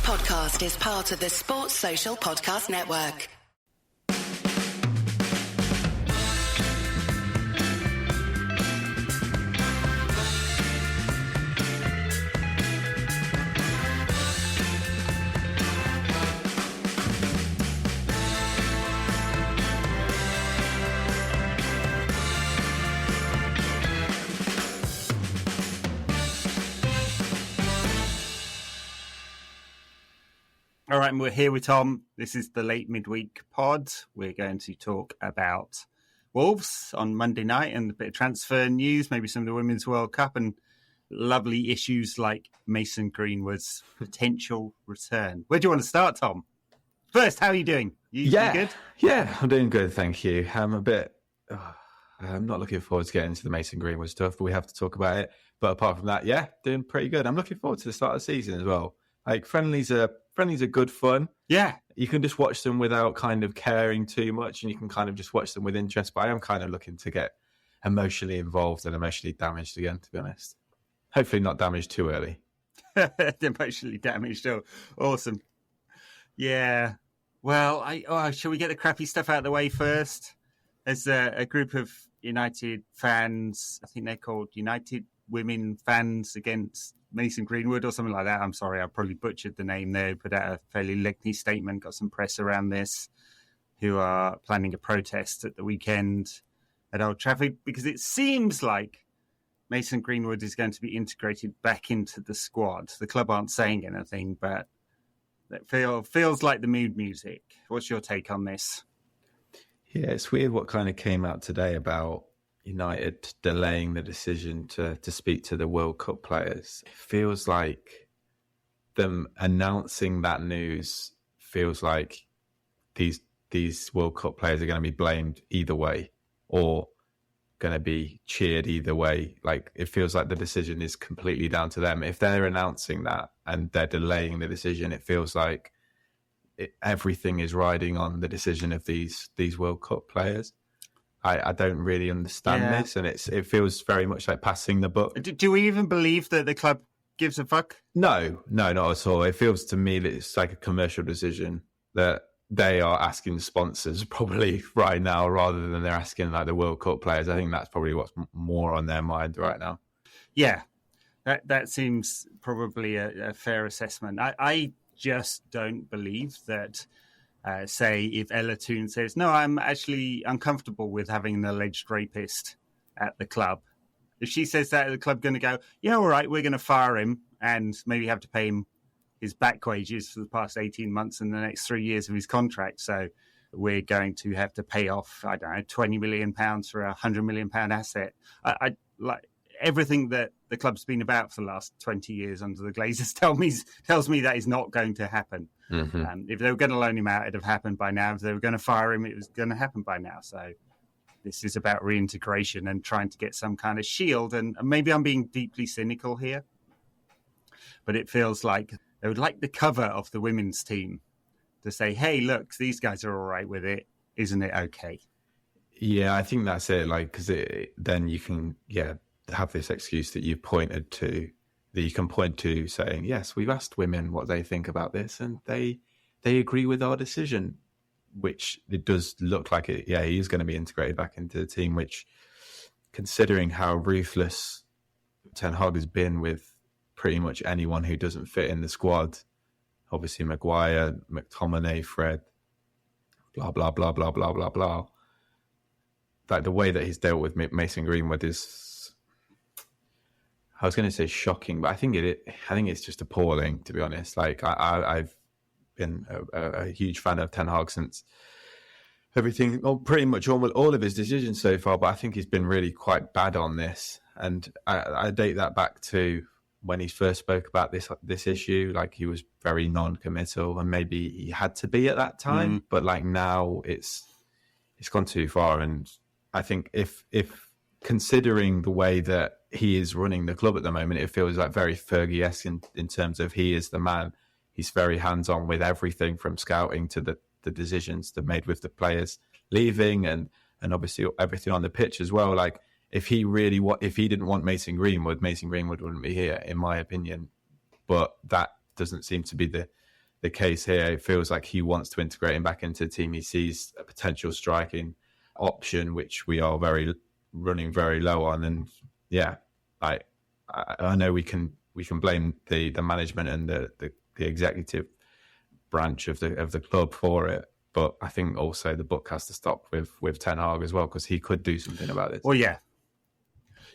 podcast is part of the Sports Social Podcast Network. All right, and we're here with Tom. This is the late midweek pod. We're going to talk about Wolves on Monday night and a bit of transfer news, maybe some of the Women's World Cup and lovely issues like Mason Greenwood's potential return. Where do you want to start, Tom? First, how are you doing? You good? Yeah, I'm doing good, thank you. I'm not looking forward to getting into the Mason Greenwood stuff, but we have to talk about it. But apart from that, yeah, doing pretty good. I'm looking forward to the start of the season as well. Like, friendlies are good fun. Yeah. You can just watch them without kind of caring too much, and you can kind of just watch them with interest. But I am kind of looking to get emotionally involved and emotionally damaged again, to be honest. Hopefully not damaged too early. Emotionally damaged. Oh, awesome. Yeah. Well, shall we get the crappy stuff out of the way first? There's a group of United fans, I think they're called United Women Fans Against Mason Greenwood or something like that. I'm sorry, I probably butchered the name there. Put out a fairly lengthy statement, got some press around this, who are planning a protest at the weekend at Old Trafford because it seems like Mason Greenwood is going to be integrated back into the squad. The club aren't saying anything, but it feels like the mood music. What's your take on this? Yeah, it's weird what kind of came out today about United delaying the decision to speak to the World Cup players. It feels like them announcing that news feels like these World Cup players are going to be blamed either way or going to be cheered either way. Like, it feels like the decision is completely down to them. If they're announcing that and they're delaying the decision, it feels like everything is riding on the decision of these World Cup players. I don't really understand this, and it feels very much like passing the buck. Do we even believe that the club gives a fuck? No, not at all. It feels to me that it's like a commercial decision that they are asking the sponsors probably right now rather than they're asking like the World Cup players. I think that's probably what's more on their mind right now. Yeah, that seems probably a fair assessment. I just don't believe that... say if Ella Toone says, no, I'm actually uncomfortable with having an alleged rapist at the club. If she says that, the club going to go, yeah, all right, we're going to fire him and maybe have to pay him his back wages for the past 18 months and the next 3 years of his contract. So we're going to have to pay off, I don't know, £20 million for a £100 million asset. I like everything that the club's been about for the last 20 years under the Glazers tells me that is not going to happen. Mm-hmm. If they were going to loan him out, it'd have happened by now. If they were going to fire him, it was going to happen by now. So this is about reintegration and trying to get some kind of shield. And maybe I'm being deeply cynical here, but it feels like they would like the cover of the women's team to say, hey, look, these guys are all right with it. Isn't it okay? Yeah, I think that's it. Like, because then you can, have this excuse that you pointed to, that you can point to saying, yes, we've asked women what they think about this and they agree with our decision, which it does look like it. Yeah, he is going to be integrated back into the team, which, considering how ruthless Ten Hag has been with pretty much anyone who doesn't fit in the squad, obviously Maguire, McTominay, Fred, blah, blah, blah, blah, blah, blah, blah. Like, the way that he's dealt with Mason Greenwood is, I was going to say shocking, but I think it's just appalling, to be honest. Like, I've been a huge fan of Ten Hag since everything, or pretty much all of his decisions so far, but I think he's been really quite bad on this. And I date that back to when he first spoke about this issue. Like, he was very non-committal, and maybe he had to be at that time, but like now it's gone too far. And I think if considering the way that he is running the club at the moment, it feels like very Fergie-esque in terms of he is the man. He's very hands-on with everything from scouting to the decisions that made with the players leaving and obviously everything on the pitch as well. Like, if he didn't want Mason Greenwood wouldn't be here, in my opinion. But that doesn't seem to be the case here. It feels like he wants to integrate him back into the team. He sees a potential striking option, which we are running very low on. And yeah, I know we can blame the management and the executive branch of the club for it, but I think also the book has to stop with Ten Hag as well, because he could do something about this. Well, yeah.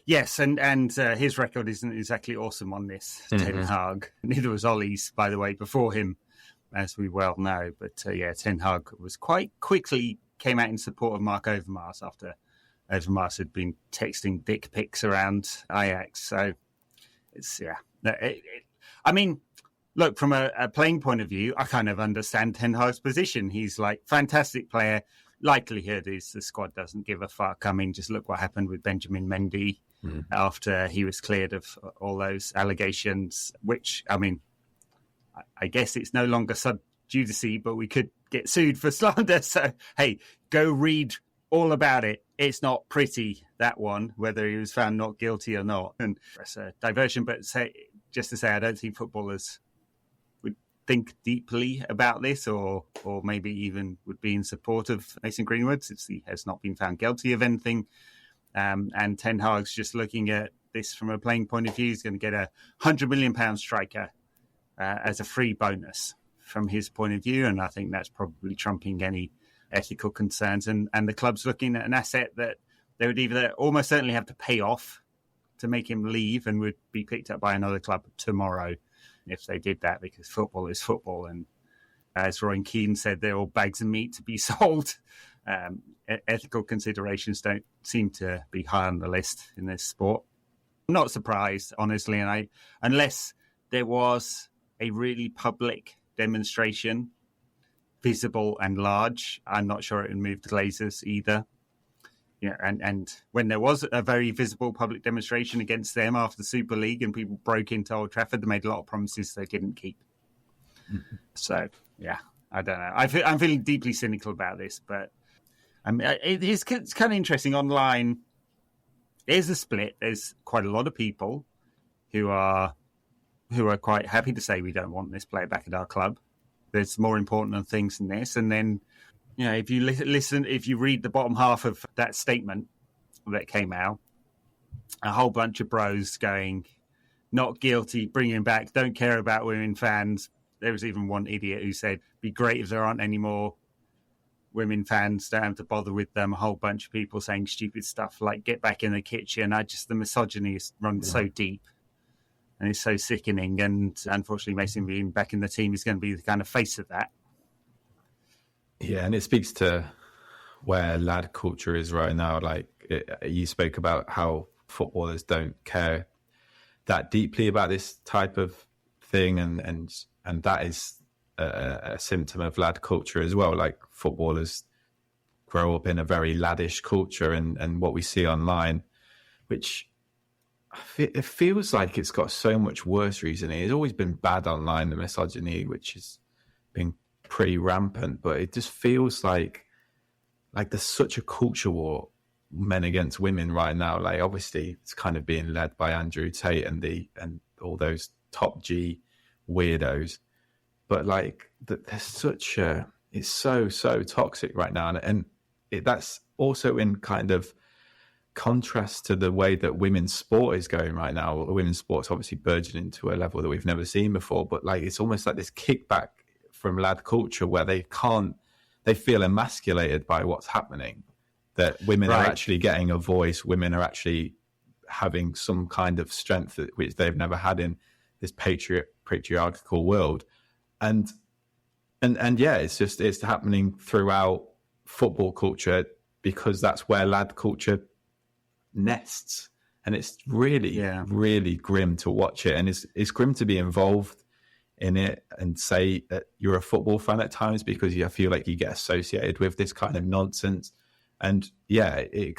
Yes, and his record isn't exactly awesome on this, Ten Hag. Neither was Ollie's, by the way, before him, as we well know. But Ten Hag was quite quickly came out in support of Mark Overmars after Overmars had been texting dick pics around Ajax. So it's, I mean, look, from a playing point of view, I kind of understand Ten Hag's position. He's like, fantastic player. Likelihood is the squad doesn't give a fuck. I mean, just look what happened with Benjamin Mendy after he was cleared of all those allegations, which, I mean, I guess it's no longer sub judice, but we could get sued for slander. So, hey, go read all about it. It's not pretty, that one, whether he was found not guilty or not. And that's a diversion, but just to say, I don't think footballers would think deeply about this or maybe even would be in support of Mason Greenwood, since he has not been found guilty of anything. And Ten Hag's just looking at this from a playing point of view. He's going to get a £100 million striker as a free bonus from his point of view. And I think that's probably trumping any ethical concerns. And the club's looking at an asset that they would either almost certainly have to pay off to make him leave and would be picked up by another club tomorrow if they did that, because football is football. And as Roy Keane said, they're all bags of meat to be sold. Ethical considerations don't seem to be high on the list in this sport. I'm not surprised, honestly, and unless there was a really public demonstration, visible and large, I'm not sure it would move the Glazers either. Yeah, and when there was a very visible public demonstration against them after the Super League and people broke into Old Trafford, they made a lot of promises they didn't keep. Mm-hmm. So, yeah, I don't know. I'm feeling deeply cynical about this, but I mean, it's kind of interesting. Online, there's a split. There's quite a lot of people who are quite happy to say we don't want this player back at our club. There's more important things than this. And then, you know, if you listen, if you read the bottom half of that statement that came out, a whole bunch of bros going, not guilty, bring him back, don't care about women fans. There was even one idiot who said, be great if there aren't any more women fans, don't have to bother with them. A whole bunch of people saying stupid stuff like get back in the kitchen. The misogyny is run so deep and it's so sickening. And unfortunately, Mason being back in the team is going to be the kind of face of that. Yeah, and it speaks to where lad culture is right now. Like you spoke about how footballers don't care that deeply about this type of thing, and that is a symptom of lad culture as well. Like footballers grow up in a very laddish culture, and what we see online, which it feels like it's got so much worse recently. It's always been bad online, the misogyny, which has been pretty rampant, but it just feels like there's such a culture war, men against women right now. Like obviously it's kind of being led by Andrew Tate and all those top G weirdos, but like there's such it's so toxic right now, and that's also in kind of contrast to the way that women's sport is going right now. Women's sport's obviously burgeoning to a level that we've never seen before, but like it's almost like this kickback from lad culture where they feel emasculated by what's happening, that women are actually getting a voice, women are actually having some kind of strength which they've never had in this patriarchal world. And yeah, it's happening throughout football culture because that's where lad culture nests, and it's really really grim to watch it, and it's grim to be involved in it and say that you're a football fan at times, because you feel like you get associated with this kind of nonsense. And yeah, it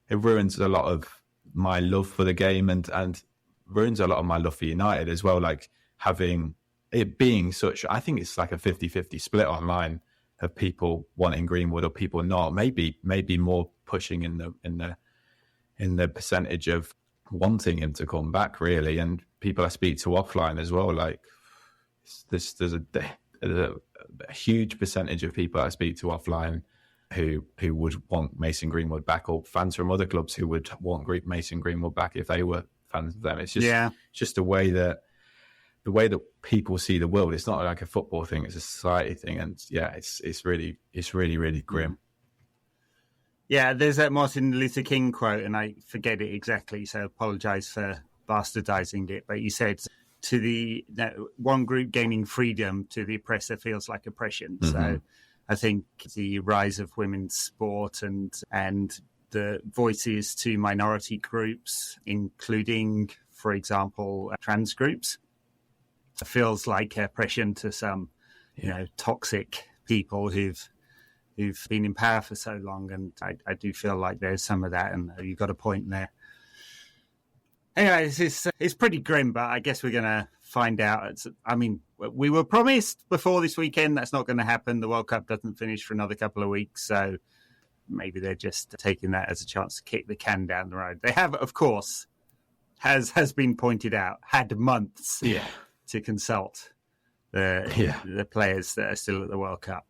ruins a lot of my love for the game and ruins a lot of my love for United as well. Like having it being such, I think it's like a 50-50 split online of people wanting Greenwood or people not. Maybe more pushing in the percentage of wanting him to come back, really. And people I speak to offline as well, like there's a huge percentage of people I speak to offline who would want Mason Greenwood back, or fans from other clubs who would want Mason Greenwood back if they were fans of them. It's just the way that people see the world. It's not like a football thing; it's a society thing, and it's really grim. Yeah, there's that Martin Luther King quote, and I forget it exactly, so I apologise for bastardising it. But he said, one group gaining freedom, to the oppressor feels like oppression. Mm-hmm. So I think the rise of women's sport and the voices to minority groups, including, for example, trans groups, feels like oppression to some, toxic people who've been in power for so long. And I do feel like there's some of that, and you've got a point there. Anyway, it's pretty grim, but I guess we're going to find out. We were promised before this weekend that's not going to happen. The World Cup doesn't finish for another couple of weeks, so maybe they're just taking that as a chance to kick the can down the road. They have, of course, has been pointed out, had months to consult the players that are still at the World Cup.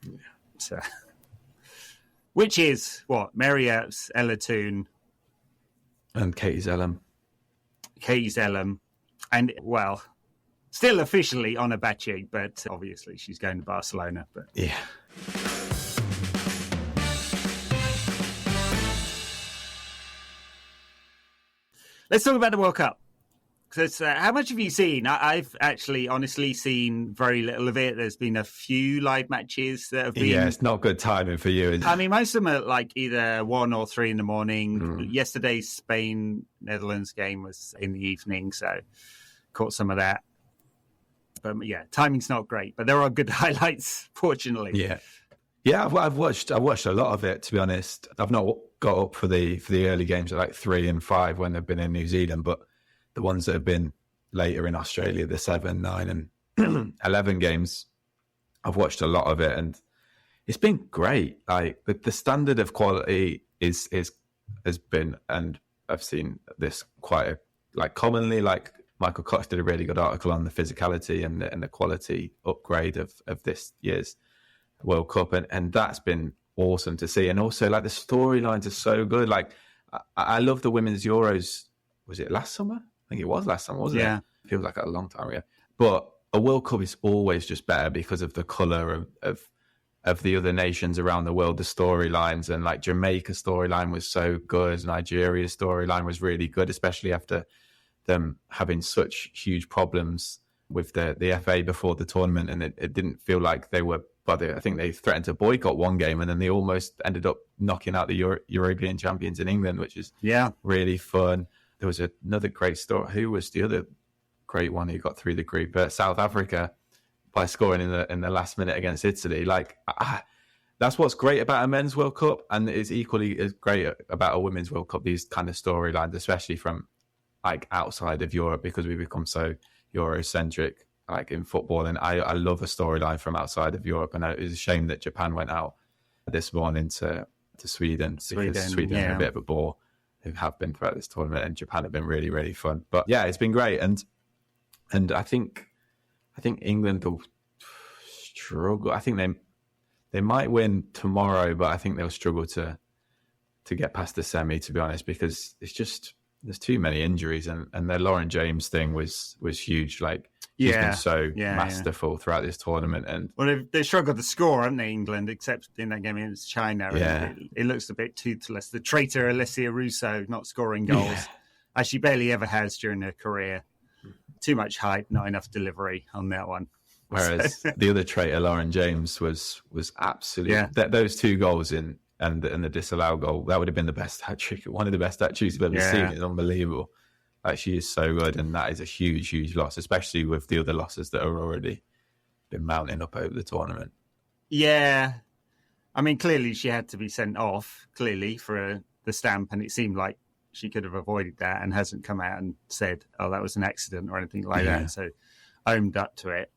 Yeah. So, which is what? Mary Earps, Ella Toone, and Katie Zellum. And, well, still officially on a Bachi, but obviously she's going to Barcelona. But yeah. Let's talk about the World Cup. So, how much have you seen? I've actually honestly seen very little of it. There's been a few live matches that have been... Yeah, it's not good timing for you. Most of them are like either 1 or 3 in the morning. Yesterday's Spain-Netherlands game was in the evening, so caught some of that. But yeah, timing's not great, but there are good highlights, fortunately. Yeah, I've watched a lot of it, to be honest. I've not got up for the early games at like 3 and 5 when they've been in New Zealand, but the ones that have been later in Australia, the 7, 9 and 11 games, I've watched a lot of it, and it's been great. Like the standard of quality has been, and I've seen this quite commonly. Like Michael Cox did a really good article on the physicality and the quality upgrade of this year's World Cup, and that's been awesome to see. And also, like, the storylines are so good. Like I love the Women's Euros. Was it last summer? I think it was last summer, wasn't it? It feels like a long time ago. But a World Cup is always just better because of the colour of the other nations around the world, the storylines. And like Jamaica's storyline was so good. Nigeria's storyline was really good, especially after them having such huge problems with the FA before the tournament. And it didn't feel like they were, but I think they threatened to boycott one game, and then they almost ended up knocking out the European champions in England, which is really fun. There was another great story. Who was the other great one who got through the group? South Africa, by scoring in the last minute against Italy. That's what's great about a men's World Cup, and it's equally as great about a women's World Cup. These kind of storylines, especially from like outside of Europe, because we become so Eurocentric, like in football. And I love a storyline from outside of Europe. And it was a shame that Japan went out this morning to Sweden because Sweden are a bit of a bore, who have been throughout this tournament, and Japan have been really, really fun. But yeah, it's been great. And I think England will struggle. I think they might win tomorrow, but I think they'll struggle to get past the semi, to be honest, because it's just there's too many injuries, and their Lauren James thing was huge. Like she's been so masterful throughout this tournament, and they struggled to score, haven't they, England? Except in that game against China, it looks a bit toothless. The traitor Alessia Russo not scoring goals, as she barely ever has during her career. Too much hype, not enough delivery on that one. Whereas the other traitor, Lauren James, was absolutely those 2 goals and the disallowed goal, that would have been the best hat trick, one of the best hat tricks I've ever seen. It's unbelievable. Like, she is so good, and that is a huge, huge loss, especially with the other losses that are already been mounting up over the tournament. Yeah. I mean, clearly she had to be sent off, for the stamp, and it seemed like she could have avoided that and hasn't come out and said, oh, that was an accident or anything like that. So owned up to it.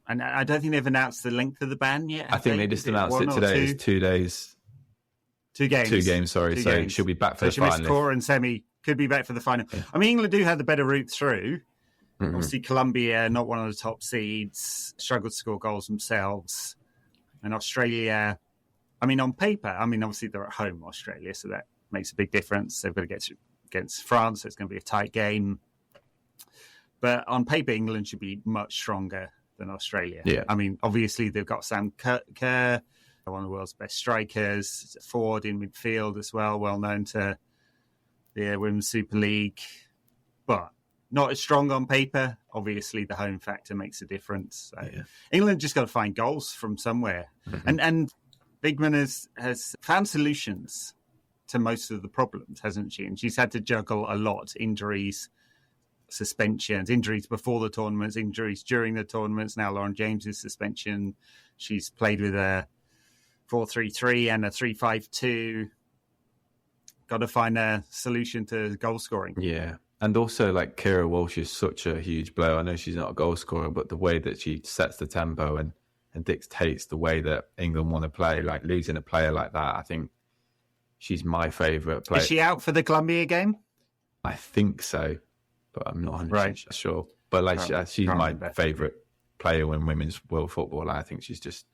And I don't think they've announced the length of the ban yet. I think they just announced it today. It's 2 days. 2 games. 2 games, sorry. So she'll be back for the final. Core and semi could be back for the final. Yeah. I mean, England do have the better route through. Obviously, Colombia, not one of the top seeds, struggled to score goals themselves. And Australia, I mean, on paper, obviously they're at home, Australia, so that makes a big difference. They've got to get against France, so it's going to be a tight game. But on paper, England should be much stronger than Australia. Yeah. I mean, obviously, they've got Sam Kerr, one of the world's best strikers, forward in midfield as well, well known to the Women's Super League. But not as strong on paper. Obviously, the home factor makes a difference. So England just got to find goals from somewhere. And Bigman has found solutions to most of the problems, hasn't she? And she's had to juggle a lot. Injuries, suspensions, injuries before the tournaments, injuries during the tournaments. Now Lauren James's suspension. She's played with a 4-3-3 and a 3-5-2. Got to find a solution to goal scoring. Yeah. And also, like, Kira Walsh is such a huge blow. I know she's not a goal scorer, but the way that she sets the tempo and dictates the way that England want to play, like losing a player like that, I think she's my favourite player. Is she out for the Colombia game? I think so, but I'm not 100% sure. But like, she's my favourite player in women's world football. I think she's just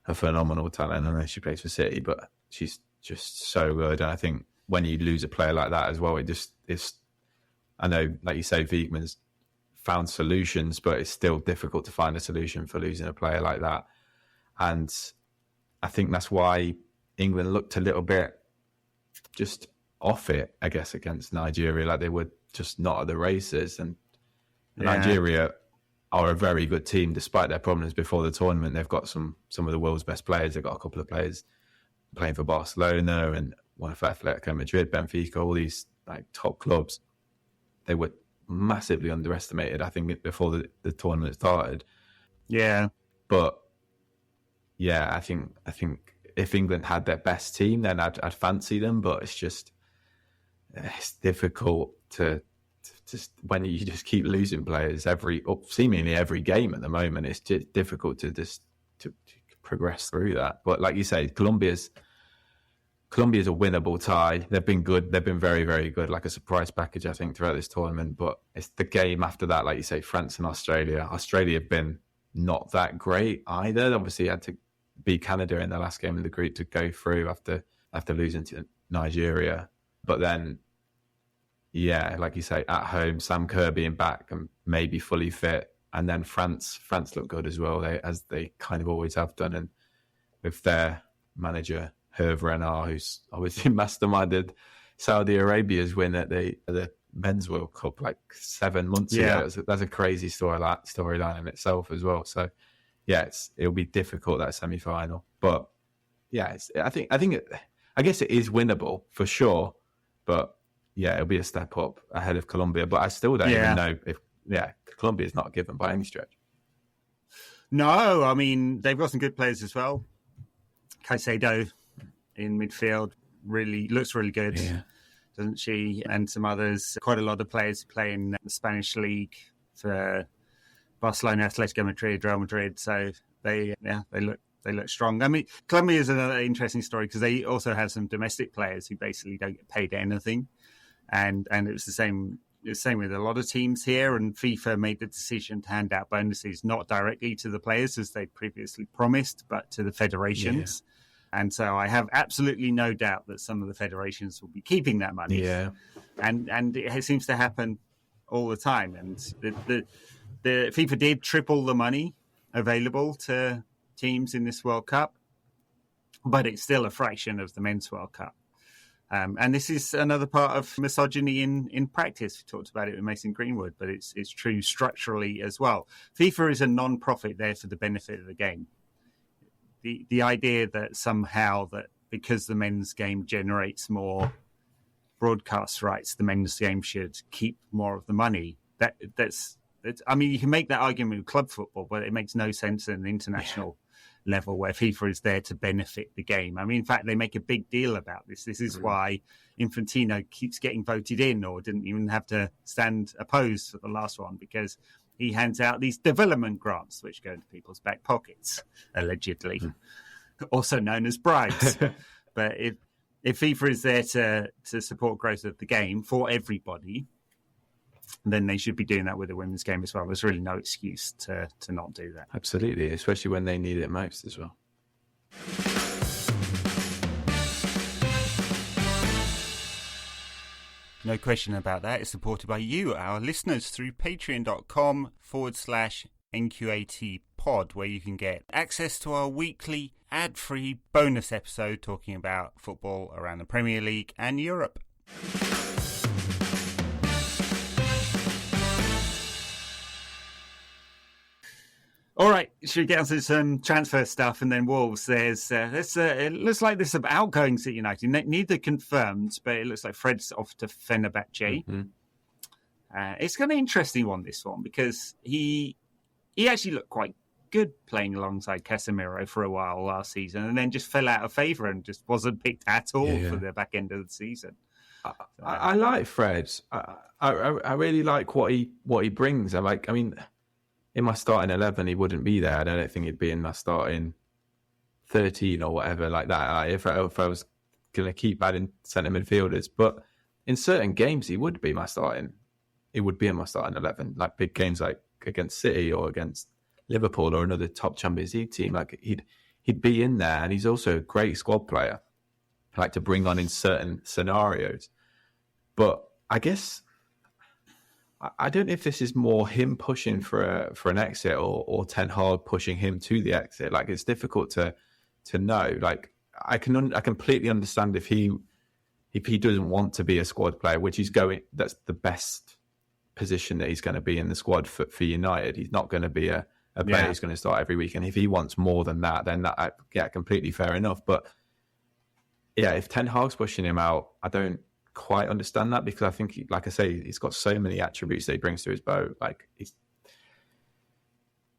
a phenomenal talent. I know she plays for City, but she's just so good. And I think when you lose a player like that as well, it's I know, like you say, Wiegman's found solutions, but it's still difficult to find a solution for losing a player like that. And I think that's why England looked a little bit just off it, I guess, against Nigeria. Like, they were just not at the races. And Nigeria are a very good team, despite their problems before the tournament. They've got some of the world's best players. They've got a couple of players playing for Barcelona and one for Atletico Madrid, Benfica, all these like top clubs. They were massively underestimated, I think, before the tournament started. Yeah. But yeah, I think if England had their best team, then I'd fancy them. But it's difficult to just, when you just keep losing players seemingly every game at the moment. It's just difficult to progress through that. But like you say, Colombia's a winnable tie. They've been good. They've been very, very good, like a surprise package, I think, throughout this tournament. But it's the game after that, like you say, France and Australia. Australia have been not that great either. Obviously, had to beat Canada in the last game of the group to go through after losing to Nigeria. But then, yeah, like you say, at home, Sam Kerr being back and maybe fully fit. And then France look good as well, as they kind of always have done. And with their manager, Hervé Renard, who's obviously masterminded Saudi Arabia's win at the Men's World Cup like 7 months ago. That's a crazy storyline in itself as well. So, yeah, it'll be difficult, that semi-final. But, yeah, I guess it is winnable for sure. But, yeah, it'll be a step up ahead of Colombia. But I still don't even know if Colombia's not given by any stretch. No, I mean, they've got some good players as well. Caicedo in midfield looks really good, doesn't she? And some others, quite a lot of players who play in the Spanish league for Barcelona, Atletico Madrid, Real Madrid. So they look strong. I mean, Colombia is another interesting story because they also have some domestic players who basically don't get paid anything, and it was the same. It's the same with a lot of teams here, and FIFA made the decision to hand out bonuses not directly to the players as they previously promised, but to the federations. Yeah. And so I have absolutely no doubt that some of the federations will be keeping that money. Yeah. And it seems to happen all the time. And the FIFA did triple the money available to teams in this World Cup, but it's still a fraction of the Men's World Cup. And this is another part of misogyny in practice. We talked about it with Mason Greenwood, but it's true structurally as well. FIFA is a non-profit there for the benefit of the game. The idea that somehow that because the men's game generates more broadcast rights, the men's game should keep more of the money. That's I mean, you can make that argument with club football, but it makes no sense at an international level where FIFA is there to benefit the game. I mean, in fact, they make a big deal about this. This is why Infantino keeps getting voted in or didn't even have to stand opposed for the last one, because he hands out these development grants, which go into people's back pockets, allegedly, also known as bribes. But if FIFA is there to support growth of the game for everybody, then they should be doing that with the women's game as well. There's really no excuse to not do that. Absolutely, especially when they need it most as well. No question about that. It's supported by you, our listeners, through patreon.com/NQAT pod, where you can get access to our weekly ad-free bonus episode talking about football around the Premier League and Europe. All right, should we get on to some transfer stuff and then Wolves? It looks like there's some outgoings at United. Neither confirmed, but it looks like Fred's off to Fenerbahce. Mm-hmm. It's kind of interesting this one, because he actually looked quite good playing alongside Casemiro for a while last season, and then just fell out of favour and just wasn't picked at all for the back end of the season. I like Fred. I really like what he brings. In my starting 11, he wouldn't be there. I don't think he'd be in my starting 13 or whatever like that. If I was going to keep adding centre midfielders, but in certain games, he would be in my starting 11. Like big games like against City or against Liverpool or another top Champions League team. Like he'd be in there, and he's also a great squad player, like to bring on in certain scenarios. But I guess I don't know if this is more him pushing for an exit or Ten Hag pushing him to the exit. Like, it's difficult to know. Like, I completely understand if he doesn't want to be a squad player, which he's going. That's the best position that he's going to be in the squad for United. He's not going to be a player who's going to start every week. And if he wants more than that, then completely fair enough. But yeah, if Ten Hag's pushing him out, I don't quite understand that, because I think, like I say, he's got so many attributes that he brings to his boat. Like, he's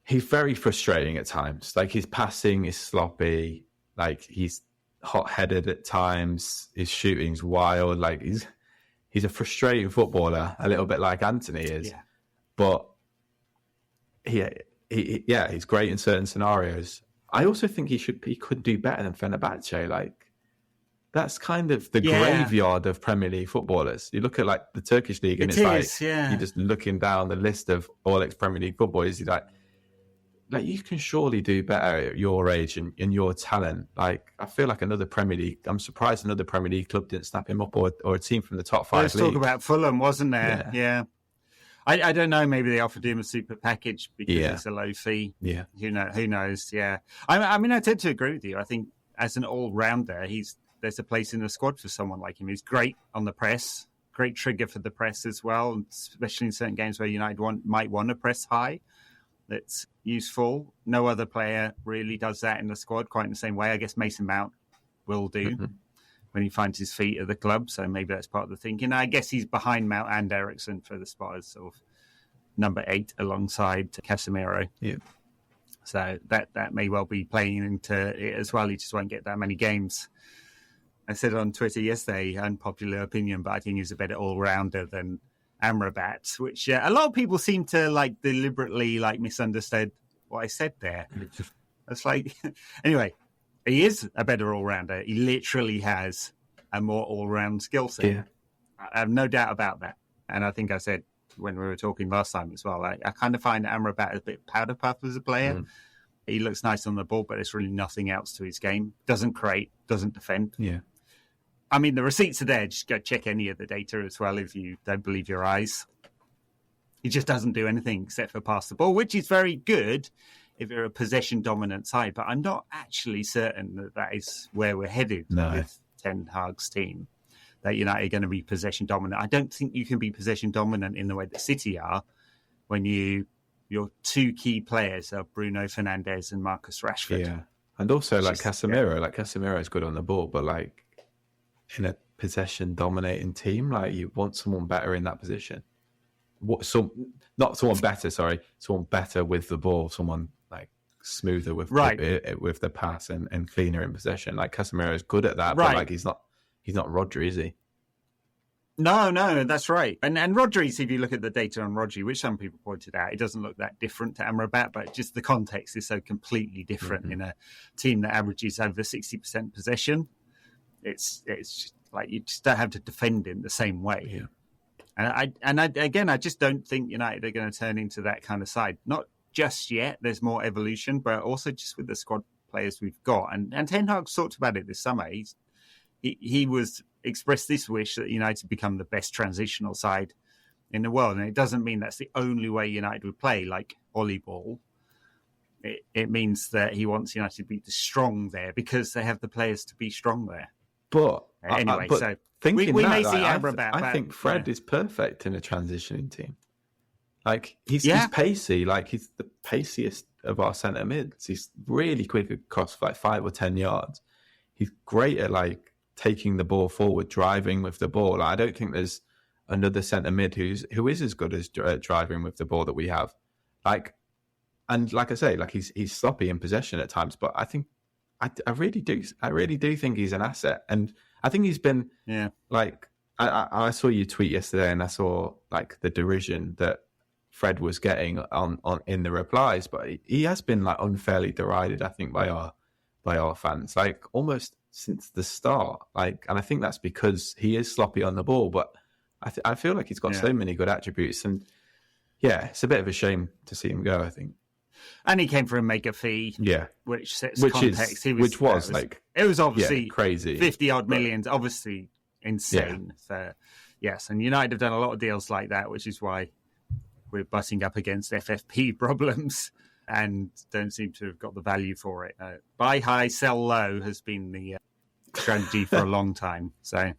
very frustrating at times. Like, his passing is sloppy. Like, he's hot-headed at times. His shooting's wild. Like, he's a frustrating footballer, a little bit like Anthony is. Yeah. But he's great in certain scenarios. I also think he could do better than Fenerbahce. Like, that's kind of the graveyard of Premier League footballers. You look at like the Turkish league, and you're just looking down the list of all ex-Premier League footballers. You're like you can surely do better at your age and your talent. Like, I feel like I'm surprised another Premier League club didn't snap him up, or a team from the top 5 Let's talk about Fulham, wasn't there? Yeah. I don't know. Maybe they offered him a super package because it's a low fee. Yeah. Who knows? Yeah. I mean, I tend to agree with you. I think as an all-rounder, there's a place in the squad for someone like him. He's great on the press, great trigger for the press as well, especially in certain games where United might want to press high. That's useful. No other player really does that in the squad quite in the same way. I guess Mason Mount will do when he finds his feet at the club, so maybe that's part of the thinking. I guess he's behind Mount and Eriksen for the spot as sort of number 8 alongside Casemiro. Yeah. So that may well be playing into it as well. He just won't get that many games. I said on Twitter yesterday, unpopular opinion, but I think he's a better all-rounder than Amrabat, which a lot of people seem to deliberately misunderstood what I said there. It's like, anyway, he is a better all-rounder. He literally has a more all-round skill set. Yeah. I have no doubt about that. And I think I said when we were talking last time as well, I kind of find Amrabat a bit powder puff as a player. He looks nice on the ball, but there's really nothing else to his game. Doesn't create, doesn't defend. Yeah. I mean, the receipts are there. Just go check any of the data as well if you don't believe your eyes. He just doesn't do anything except for pass the ball, which is very good if you're a possession-dominant side. But I'm not actually certain that is where we're headed with Ten Hag's team, that United are going to be possession-dominant. I don't think you can be possession-dominant in the way that City are when your 2 key players are Bruno Fernandes and Marcus Rashford. Yeah, and also Casemiro. Like, Casemiro is good on the ball, but in a possession-dominating team, you want someone better in that position. Not someone better, someone better with the ball, someone smoother with the pass and cleaner in possession. Like, Casemiro is good at that, but he's not Rodri, is he? No, that's right. And Rodri, if you look at the data on Rodri, which some people pointed out, it doesn't look that different to Amrabat, but just the context is so completely different in a team that averages over 60% possession. It's just you just don't have to defend in the same way. Yeah. I just don't think United are going to turn into that kind of side. Not just yet. There's more evolution, but also just with the squad players we've got. And Ten Hag's talked about it this summer. He was expressed this wish that United become the best transitional side in the world. And it doesn't mean that's the only way United would play, like volleyball. It means that he wants United to be strong there because they have the players to be strong there. But anyway, so we may see Amrabat. I think Fred is perfect in a transitioning team. Like he's Yeah. pacey, like he's the paciest of our centre mids. He's really quick across like 5 or 10 yards. He's great at like taking the ball forward, driving with the ball. Like, I don't think there's another centre mid who is as good as driving with the ball that we have. Like, and like I say, like he's sloppy in possession at times, but I think I really do think he's an asset, and I think he's been like I saw you tweet yesterday, and I saw like the derision that Fred was getting on in the replies, but he has been like unfairly derided, I think, by our fans, like almost since the start. Like, and I think that's because he is sloppy on the ball, but I feel like he's got so many good attributes, and it's a bit of a shame to see him go, I think. And he came for a mega fee, which sets context. It was obviously crazy, 50-odd million, obviously insane. So, yes, and United have done a lot of deals like that, which is why we're butting up against FFP problems and don't seem to have got the value for it. Buy high, sell low has been the strategy for a long time. So,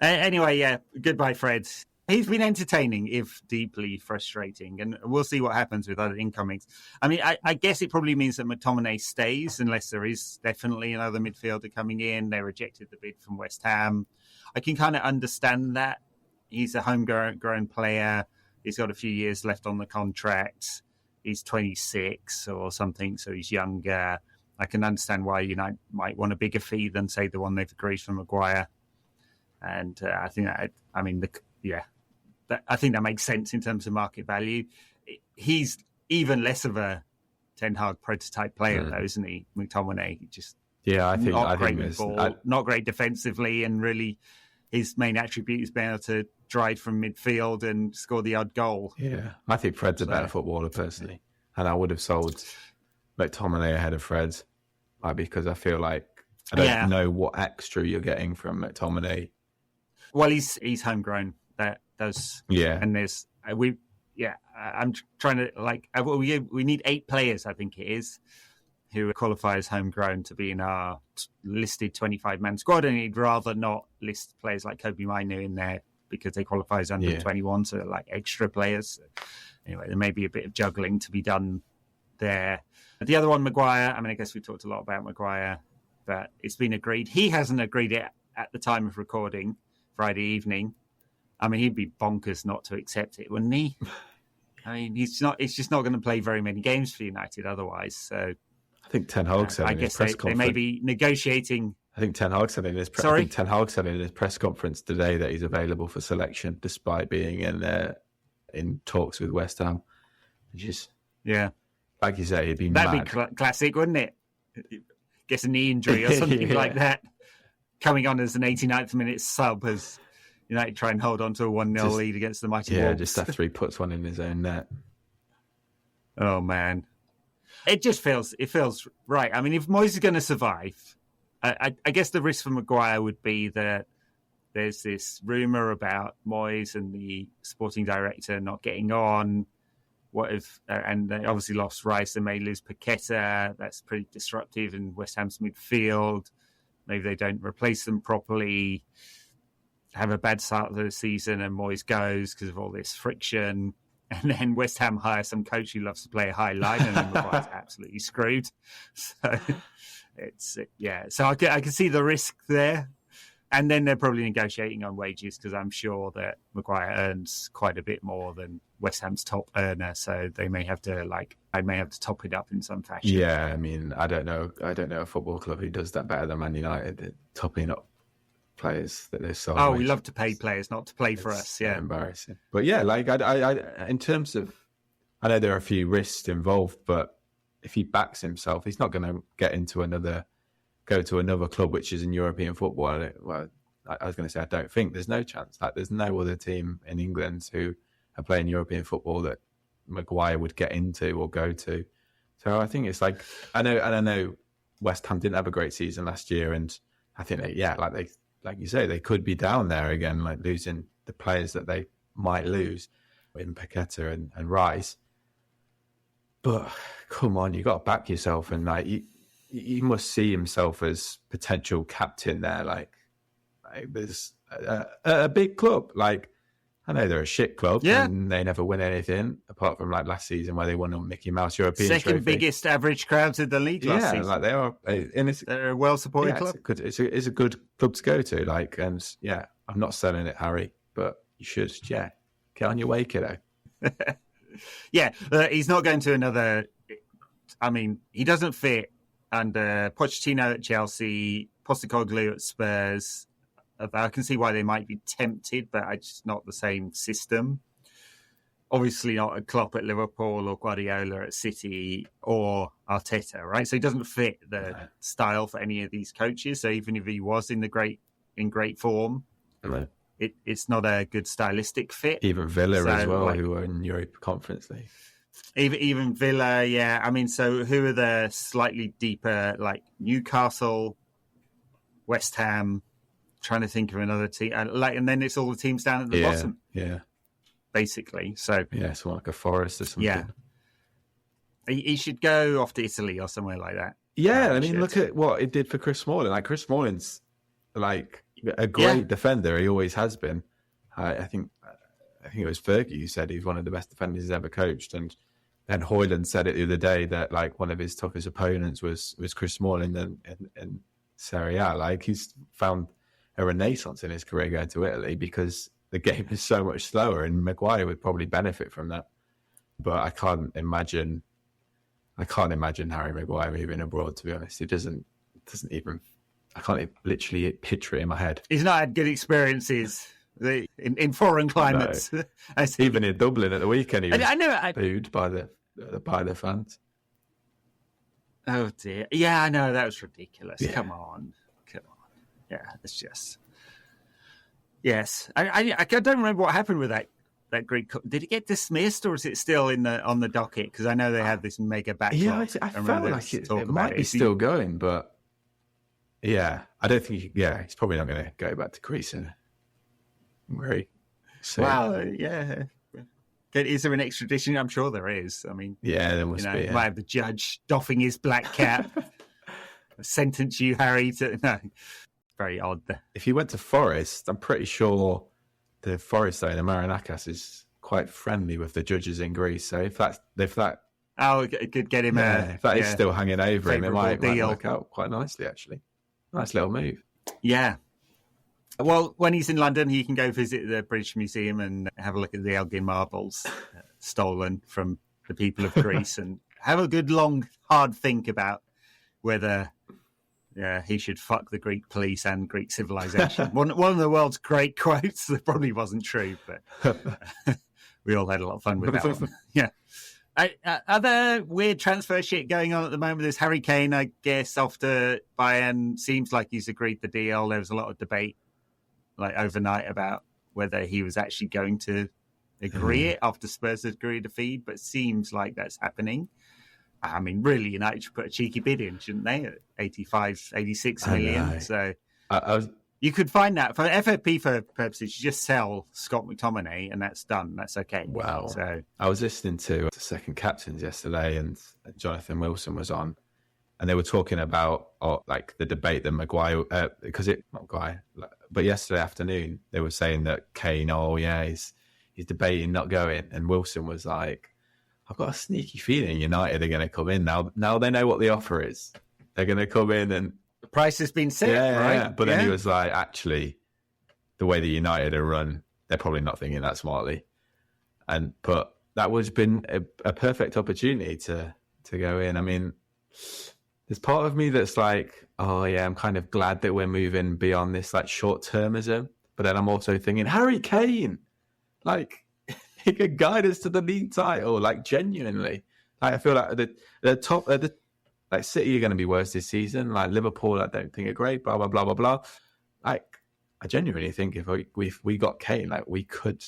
Anyway, goodbye, Fred. He's been entertaining, if deeply frustrating, and we'll see what happens with other incomings. I mean, I guess it probably means that McTominay stays unless there is definitely another midfielder coming in. They rejected the bid from West Ham. I can kind of understand that. He's a homegrown player. He's got a few years left on the contract. He's 26 or something, so he's younger. I can understand why United might want a bigger fee than, say, the one they've agreed for Maguire. And I think I think that makes sense in terms of market value. He's even less of a Ten Hag prototype player, though, isn't he? McTominay, just not great with ball, not great defensively, and really his main attribute is being able to drive from midfield and score the odd goal. Yeah, I think Fred's a better footballer personally, and I would have sold McTominay ahead of Fred, because I feel like I don't know what extra you're getting from McTominay. Well, he's homegrown. That does, and there's I'm trying to we need 8 players, I think it is, who qualify as homegrown to be in our listed 25-man squad, and he'd rather not list players like Kobe Minu in there because they qualify as under 21, so they're like extra players. Anyway, there may be a bit of juggling to be done there. The other one, Maguire, I mean, I guess we talked a lot about Maguire, but it's been agreed. He hasn't agreed it at the time of recording, Friday evening. I mean, he'd be bonkers not to accept it, wouldn't he? I mean, he's just not going to play very many games for United otherwise. So I think Ten Hag said in his press conference, they may be negotiating. I think Ten Hag said in his press conference today that he's available for selection despite being in talks with West Ham. Like you say, he'd be that'd mad. Be classic, wouldn't it? Gets a knee injury or something like that. Coming on as an 89th minute sub as United try and hold on to a 1-0 lead against the mighty Wolves. Just after he puts one in his own net. Oh, man. It feels right. I mean, if Moyes is going to survive, I guess the risk for Maguire would be that there's this rumour about Moyes and the sporting director not getting on. What if, and they obviously lost Rice, they may lose Paqueta. That's pretty disruptive in West Ham's midfield. Maybe they don't replace them properly, have a bad start of the season, and Moyes goes because of all this friction. And then West Ham hire some coach who loves to play a high line, and then Maguire's absolutely screwed. So So I can see the risk there. And then they're probably negotiating on wages because I'm sure that Maguire earns quite a bit more than West Ham's top earner. So they may have to top it up in some fashion. Yeah, I mean, I don't know a football club who does that better than Man United, topping up players that they're sold. Oh, we love to pay players, not to play for us. Yeah, embarrassing. But yeah, like I in terms of, I know there are a few risks involved, but if he backs himself, he's not going to go to another club which is in European football. Well, I was going to say, I don't think there's no chance. Like, there's no other team in England who are playing European football that Maguire would get into or go to. So I think it's like, I know West Ham didn't have a great season last year, and I think like you say, they could be down there again, like losing the players that they might lose in Paqueta and Rice. But come on, you got to back yourself, and like you must see himself as potential captain there. Like there's a big club. Like, I know they're a shit club, and they never win anything apart from like last season where they won on Mickey Mouse European Second Trophy. biggest average crowds in the league last season. Like they are, they're a well-supported club. It's a good club to go to. Like, and yeah, I'm not selling it, Harry, but you should, get on your way, kiddo. He's not going to another. I mean, he doesn't fit under Pochettino at Chelsea, Postecoglou at Spurs. I can see why they might be tempted, but it's just not the same system. Obviously not a Klopp at Liverpool or Guardiola at City or Arteta, right? So he doesn't fit the style for any of these coaches. So even if he was in great form, it's not a good stylistic fit. Even Villa as well, who are in Europa Conference League. Even Villa, yeah. I mean, so who are the slightly deeper, like Newcastle, West Ham? Trying to think of another team, and then it's all the teams down at the bottom. Yeah, basically. So so like a Forest or something. Yeah, he should go off to Italy or somewhere like that. Yeah, I mean, look at what it did for Chris Smalling. Like, Chris Smalling's like a great defender. He always has been. I think it was Fergie who said he's one of the best defenders he's ever coached, and then Hoyland said it the other day that like one of his toughest opponents was Chris Smalling in Serie A. Like, he's found a renaissance in his career going to Italy because the game is so much slower, and Maguire would probably benefit from that. But I can't imagine Harry Maguire moving abroad, to be honest. It doesn't even, I can't literally picture it in my head. He's not had good experiences in foreign climates. No. Even in Dublin at the weekend, he was booed by the fans. Oh dear. Yeah, I know, that was ridiculous. Yeah. Come on. Yeah, it's just... Yes. I don't remember what happened with that Greek... Did it get dismissed, or is it still on the docket? Because I know they had this mega backlog. Yeah, I felt like it might be still going, but... Yeah, I don't think... he's probably not going to go back to Greece very soon. Well, yeah. Is there an extradition? I'm sure there is. I mean... Yeah, there must be. Might have the judge doffing his black cap. Sentence you, Harry, to... No. Very odd. If he went to Forest, I'm pretty sure the Forest owner Marinakis is quite friendly with the judges in Greece. So if that it could get him if that is still hanging over him, it might work out quite nicely, actually. Nice little move. Yeah. Well, when he's in London, he can go visit the British Museum and have a look at the Elgin marbles stolen from the people of Greece and have a good, long, hard think about whether he should fuck the Greek police and Greek civilization. One of the world's great quotes that probably wasn't true, but we all had a lot of fun with that one. Yeah. Other weird transfer shit going on at the moment. There's Harry Kane, I guess, off to Bayern. Seems like he's agreed the deal. There was a lot of debate like overnight about whether he was actually going to agree it after Spurs had agreed to feed, but it seems like that's happening. I mean, really, United should put a cheeky bid in, shouldn't they? At 85, 86 million. So you could find that for FFP for purposes. You just sell Scott McTominay and that's done. That's okay. Wow. So I was listening to the second captains yesterday, and Jonathan Wilson was on, and they were talking about like the debate that Maguire, but yesterday afternoon they were saying that Kane, he's debating not going, and Wilson was like, I've got a sneaky feeling United are going to come in now. Now they know what the offer is. They're going to come in and the price has been set, right? Yeah. But then he was like, actually, the way the United are run, they're probably not thinking that smartly. But that would have been a perfect opportunity to go in. I mean, there's part of me that's like, I'm kind of glad that we're moving beyond this like short-termism. But then I'm also thinking, Harry Kane, like, he could guide us to the league title, like genuinely. Like, I feel like the top, like City are going to be worse this season. Like Liverpool, I don't think are great. Blah blah blah blah blah. Like, I genuinely think if we got Kane, like we could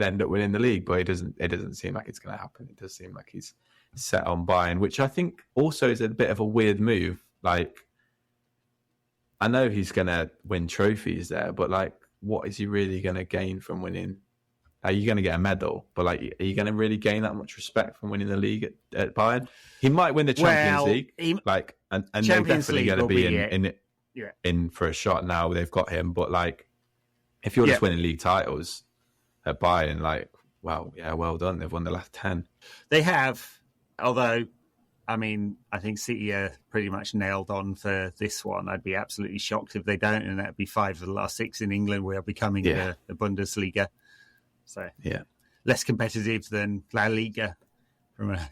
end up winning the league, but it doesn't seem like it's going to happen. It does seem like he's set on Bayern, which I think also is a bit of a weird move. Like, I know he's going to win trophies there, but like, what is he really going to gain from winning? Are you going to get a medal? But like, are you going to really gain that much respect from winning the league at Bayern? He might win the Champions League, and they're definitely going to be in for a shot now. They've got him, but like, if you're just winning league titles at Bayern, like, well done. They've won the last 10. They have, although, I mean, I think City are pretty much nailed on for this one. I'd be absolutely shocked if they don't, and that'd be 5 of the last 6 in England. We are becoming the Bundesliga. So less competitive than La Liga from a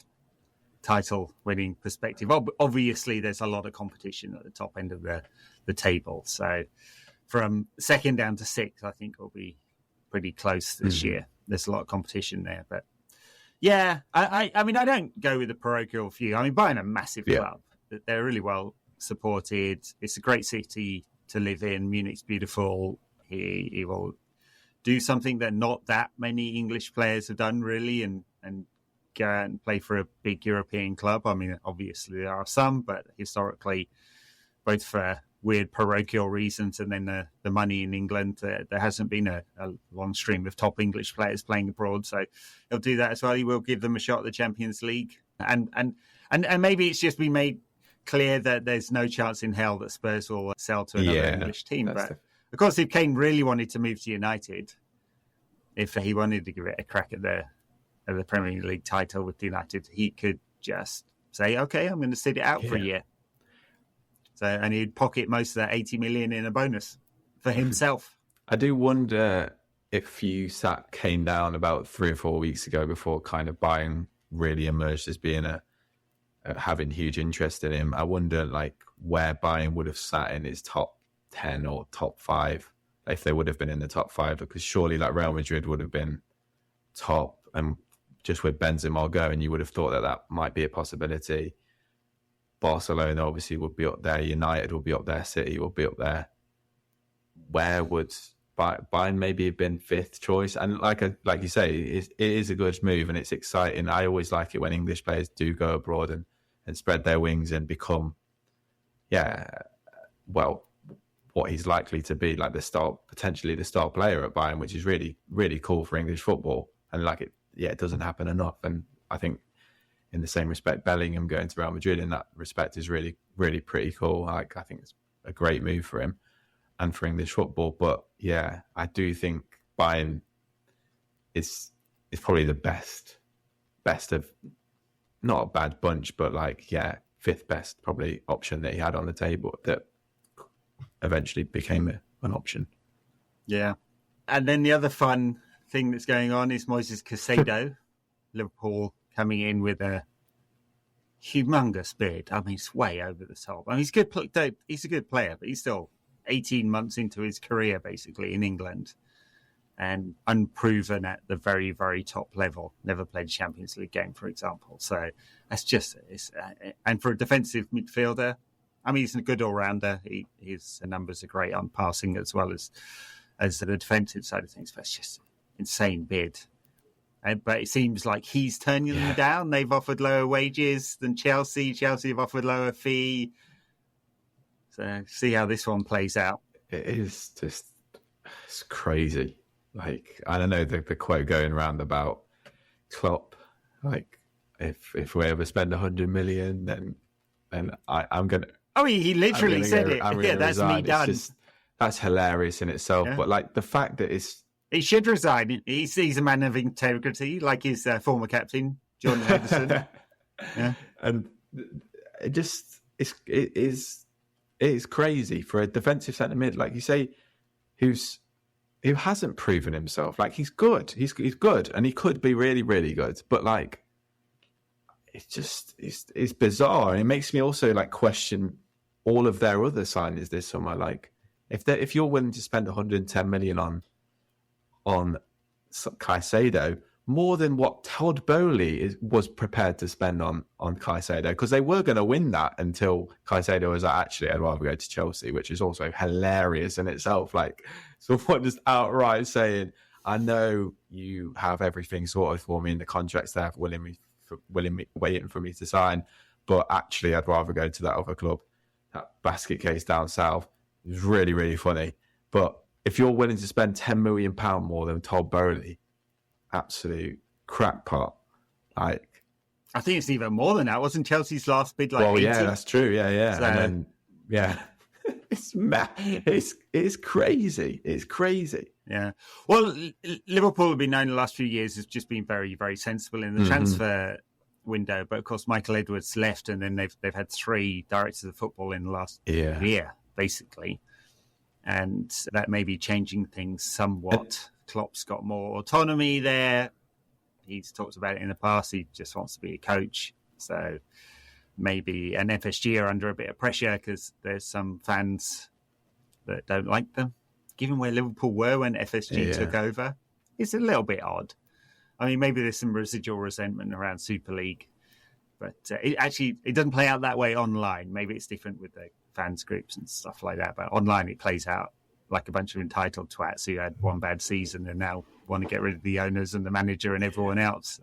title-winning perspective. Obviously, there's a lot of competition at the top end of the table. So from 2nd down to 6th, I think will be pretty close this year. There's a lot of competition there. But yeah, I mean, I don't go with the parochial view. I mean, Bayern are a massive club. They're really well supported. It's a great city to live in. Munich's beautiful. He will do something that not that many English players have done, really, and go out and play for a big European club. I mean, obviously there are some, but historically, both for weird parochial reasons and then the money in England, there hasn't been a long stream of top English players playing abroad. So he'll do that as well. He will give them a shot at the Champions League. And maybe it's just been made clear that there's no chance in hell that Spurs will sell to another English team. But of course, if Kane really wanted to move to United, if he wanted to give it a crack at the Premier League title with United, he could just say, okay, I'm going to sit it out for a year. So, and he'd pocket most of that 80 million in a bonus for himself. I do wonder if you sat Kane down about 3 or 4 weeks ago before kind of Bayern really emerged as being having huge interest in him. I wonder like where Bayern would have sat in his top 10 or top 5 if they would have been in the top 5, because surely like Real Madrid would have been top, and just with Benzema going, you would have thought that might be a possibility. Barcelona obviously would be up there. United will be up there. City will be up there. Where would Bayern maybe have been 5th choice? And like you say, it is a good move and it's exciting. I always like it when English players do go abroad and spread their wings and become, what he's likely to be, like potentially the star player at Bayern, which is really, really cool for English football. And it doesn't happen enough. And I think, in the same respect, Bellingham going to Real Madrid in that respect is really, really pretty cool. I think it's a great move for him and for English football. But yeah, I do think Bayern is probably the best of, not a bad bunch, but 5th best probably option that he had on the table that eventually became an option. Yeah. And then the other fun thing that's going on is Moises Caicedo, Liverpool, coming in with a humongous bid. I mean, it's way over the top. I mean, he's a good player, but he's still 18 months into his career, basically, in England, and unproven at the very, very top level. Never played a Champions League game, for example. So that's and for a defensive midfielder, I mean, he's a good all-rounder. His numbers are great on passing as well as the defensive side of things. But it's just an insane bid. But it seems like he's turning them down. They've offered lower wages than Chelsea. Chelsea have offered lower fee. So see how this one plays out. It is just, it's crazy. Like, I don't know, the quote going around about Klopp, like, if we ever spend 100 million, then I'm going to... Oh, he literally said it. Yeah, that's me done. That's hilarious in itself. Yeah. But like the fact that he should resign. He's a man of integrity, like his former captain, John Henderson. Yeah. And it is crazy for a defensive centre mid, like you say, who hasn't proven himself. Like he's good. He's good, and he could be really, really good. But like, it's bizarre, and it makes me also like question all of their other signings this summer. Like, if you're willing to spend 110 million on Caicedo, more than what Todd Bowley was prepared to spend on Caicedo, because they were going to win that until Caicedo was like, actually, I'd rather go to Chelsea, which is also hilarious in itself. Like, someone just outright saying, I know you have everything sorted for me in the contracts there, waiting for me to sign, but actually, I'd rather go to that other club. That basket case down south is really, really funny. But if you're willing to spend £10 million more than Todd Bowley, absolute crackpot. Like, I think it's even more than that. Wasn't Chelsea's last bid like? Well, 80? Yeah, that's true. Yeah. So, and then, yeah, it's crazy. It's crazy. Yeah. Well, Liverpool have been known the last few years as just being very, very sensible in the transfer window. But of course, Michael Edwards left, and then they've had 3 directors of football in the last year, basically, and that may be changing things somewhat. Klopp's got more autonomy there. He's talked about it in the past. He just wants to be a coach. So maybe an FSG are under a bit of pressure because there's some fans that don't like them. Given where Liverpool were when FSG took over, it's a little bit odd. I mean, maybe there's some residual resentment around Super League, but it doesn't play out that way online. Maybe it's different with the fans groups and stuff like that. But online, it plays out like a bunch of entitled twats who had one bad season and now want to get rid of the owners and the manager and everyone else.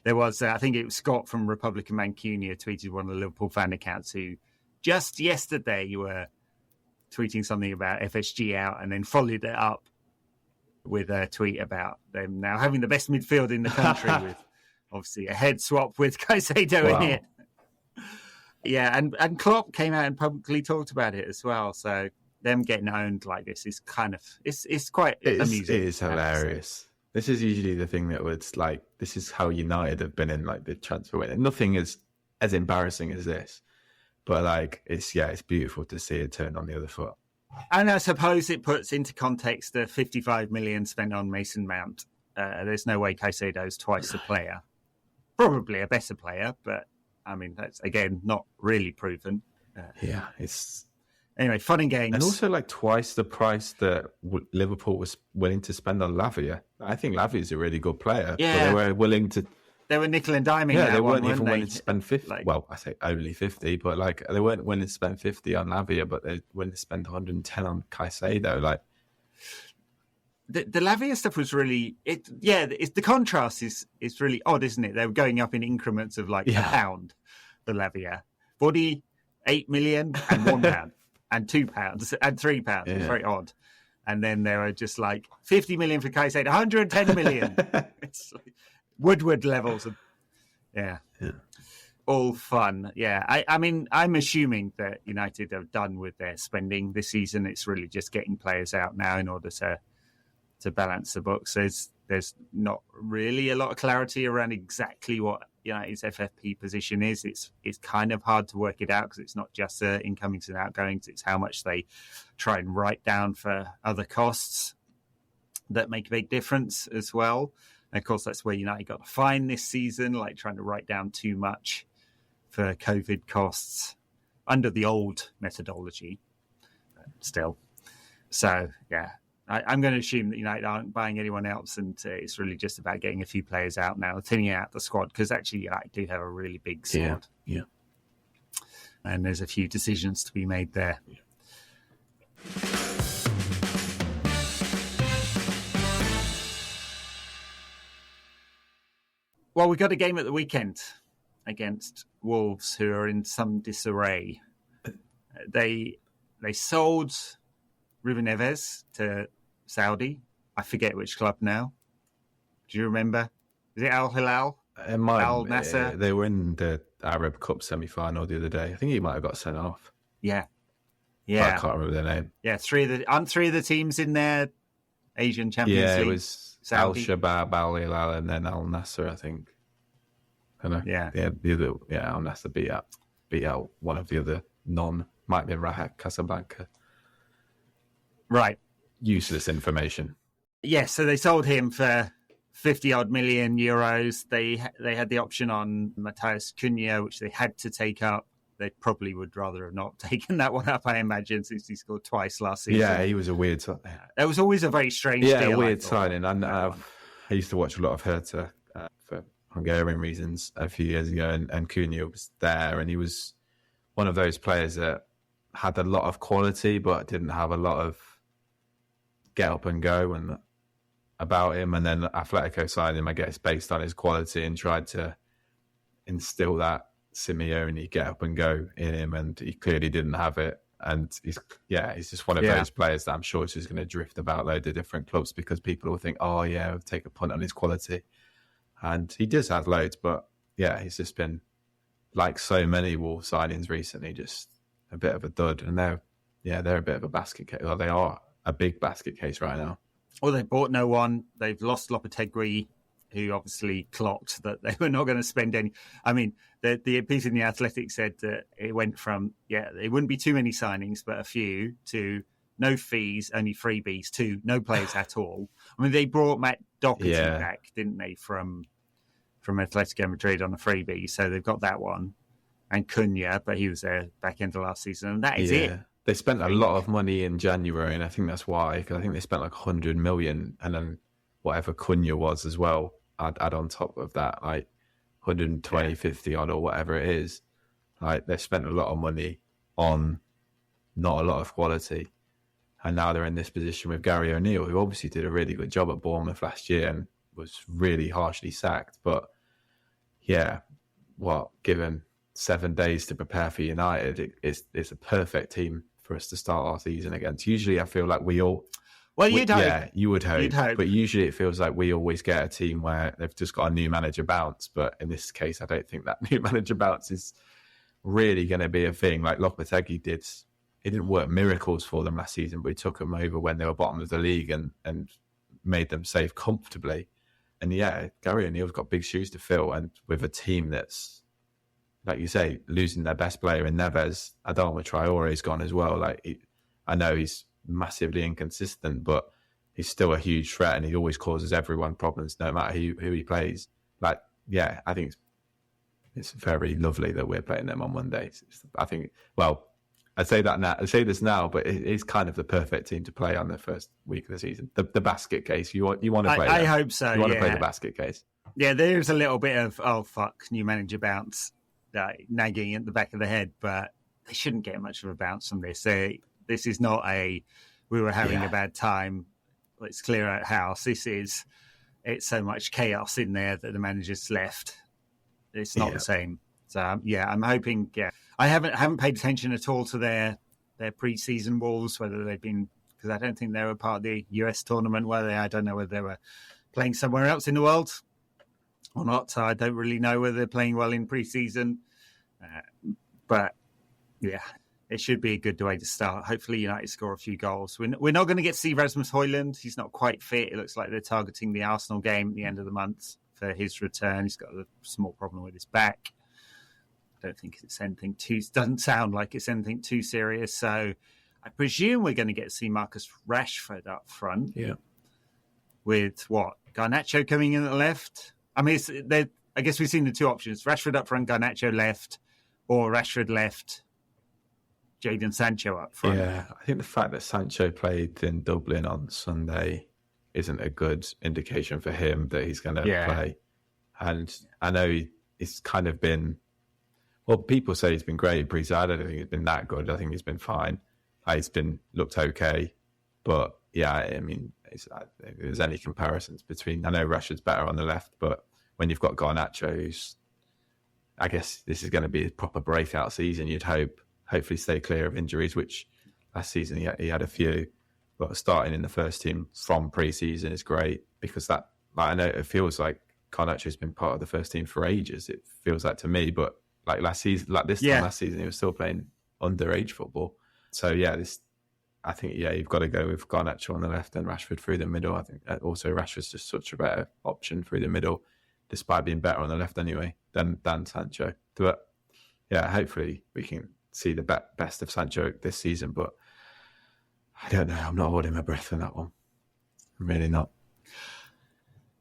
There was, I think it was Scott from Republican Mancunia tweeted one of the Liverpool fan accounts who just yesterday were tweeting something about FSG out and then followed it up with a tweet about them now having the best midfield in the country with obviously a head swap with Caicedo in it. Yeah, and Klopp came out and publicly talked about it as well. So them getting owned like this is kind of it's quite amusing. It is hilarious. This is usually the thing that would like. This is how United have been in like the transfer window. Nothing is as embarrassing as this, but like it's beautiful to see it turn on the other foot. And I suppose it puts into context the 55 million spent on Mason Mount. There's no way Caicedo's twice the player. Probably a better player, but I mean that's again not really proven. It's. Anyway, fun and games. And also like twice the price that Liverpool was willing to spend on Lavia. I think Lavia's a really good player. Yeah. But they were willing to... They were nickel and diming. Yeah, they weren't even they? willing to spend 50. Like, well, I say only 50, but like they weren't willing to spend 50 on Lavia, but they willing to spend 110 on Caicedo. Like the Lavia stuff was really... the contrast is really odd, isn't it? They were going up in increments of like £1, the Lavia. Body, 8 million and £1. And £2 and £3. Yeah. It's very odd. And then there are just like 50 million for Caicedo, 110 million. It's like Woodward levels of, all fun. Yeah. I mean, I'm assuming that United are done with their spending this season. It's really just getting players out now in order to balance the books. There's not really a lot of clarity around exactly what United's FFP position is. It's kind of hard to work it out because it's not just incomings and outgoings. It's how much they try and write down for other costs that make a big difference as well. And of course, that's where United got fined this season, like trying to write down too much for COVID costs under the old methodology still. So, yeah. I'm going to assume that United aren't buying anyone else, and it's really just about getting a few players out now, thinning out the squad, because actually United do have a really big squad. Yeah. And there's a few decisions to be made there. Yeah. Well, we got a game at the weekend against Wolves, who are in some disarray. They sold Ruben Neves to Saudi. I forget which club now. Do you remember? Is it Al Hilal? Al Nasser? They were in the Arab Cup semi-final the other day. I think he might have got sent off. Yeah. I can't remember their name. Yeah, three of the teams in there Asian Champions League. Yeah, it was Saudi. Al Shabab, Al Hilal, and then Al Nasser, I think. I know. Yeah. Al Nasser beat out one of the other might be Rahat Casablanca. Right. Useless information. Yes, so they sold him for 50-odd million euros. They had the option on Matheus Cunha, which they had to take up. They probably would rather have not taken that one up, I imagine, since he scored twice last season. Yeah, he was a weird... It was always a very strange deal. Yeah, weird signing. And I used to watch a lot of Hertha for Hungarian reasons a few years ago, and Cunha was there, and he was one of those players that had a lot of quality but didn't have a lot of get up and go and about him. And then Atletico signed him, I guess, based on his quality and tried to instill that Simeone get up and go in him, and he clearly didn't have it. And he's just one of those players that I'm sure is just going to drift about loads of different clubs because people will think, oh yeah, we'll take a punt on his quality. And he does have loads, but yeah, he's just been, like so many Wolves signings recently, just a bit of a dud. And they're a bit of a basket case. Well, they are a big basket case right now. Well, they bought no one. They've lost Lopetegui, who obviously clocked that they were not going to spend any. I mean, the piece in The Athletic said that it went from, it wouldn't be too many signings, but a few, to no fees, only freebies, to no players at all. I mean, they brought Matt Doherty back, didn't they, from Atletico Madrid on a freebie. So they've got that one. And Cunha, but he was there back end of last season. And that is it. They spent a lot of money in January, and I think that's why, because I think they spent like 100 million, and then whatever Cunha was as well, add on top of that, like 120, 50 odd or whatever it is. Like, they've spent a lot of money on not a lot of quality. And now they're in this position with Gary O'Neill, who obviously did a really good job at Bournemouth last year and was really harshly sacked. But given 7 days to prepare for United, it's a perfect team for us to start our season against. Usually I feel like you'd hope. Yeah, you would hope. But usually it feels like we always get a team where they've just got a new manager bounce. But in this case, I don't think that new manager bounce is really going to be a thing. Like Lopetegui did. It didn't work miracles for them last season, but he took them over when they were bottom of the league and made them save comfortably. And Gary O'Neill's got big shoes to fill. And with a team that's, like you say, losing their best player in Neves, Adama Traore's gone as well. I know he's massively inconsistent, but he's still a huge threat, and he always causes everyone problems no matter who he plays. I think it's very lovely that we're playing them on Monday. I say that now. I say this now, but it is kind of the perfect team to play on the first week of the season. The basket case. You want to play? I hope so. You want to play the basket case? Yeah, there's a little bit of new manager bounce nagging at the back of the head, but they shouldn't get much of a bounce from this. This is not we were having a bad time, let's clear out house. It's so much chaos in there that the manager's left. It's not the same. So I'm hoping. I haven't paid attention at all to their pre-season Wolves, whether they've been, because I don't think they were part of the US tournament. I don't know whether they were playing somewhere else in the world or not. So I don't really know whether they're playing well in pre-season. But it should be a good way to start. Hopefully United score a few goals. We're not going to get to see Rasmus Højlund. He's not quite fit. It looks like they're targeting the Arsenal game at the end of the month for his return. He's got a small problem with his back. I don't think it's anything doesn't sound like it's anything too serious. So I presume we're going to get to see Marcus Rashford up front. Yeah. With Garnacho coming in at the left. I mean, I guess we've seen the two options: Rashford up front, Garnacho left, or Rashford left, Jadon Sancho up front. Yeah, I think the fact that Sancho played in Dublin on Sunday isn't a good indication for him that he's going to play. And I know it's kind of been, well, people say he's been great pre-season. I don't think he's been that good. I think he's been fine. He's looked okay. But I mean, if there's any comparisons between, I know Rashford's better on the left, but when you've got Garnacho, who's, I guess this is going to be a proper breakout season, you'd hopefully stay clear of injuries, which last season he had a few. But starting in the first team from pre-season is great, because that, I know it feels like Garnacho's been part of the first team for ages. It feels like to me, but like last season, time last season, he was still playing underage football. So I think you've got to go with Garnacho on the left and Rashford through the middle. I think also Rashford's just such a better option through the middle, despite being better on the left anyway than Sancho. But hopefully we can see the best of Sancho this season. But I don't know. I'm not holding my breath on that one. I'm really not.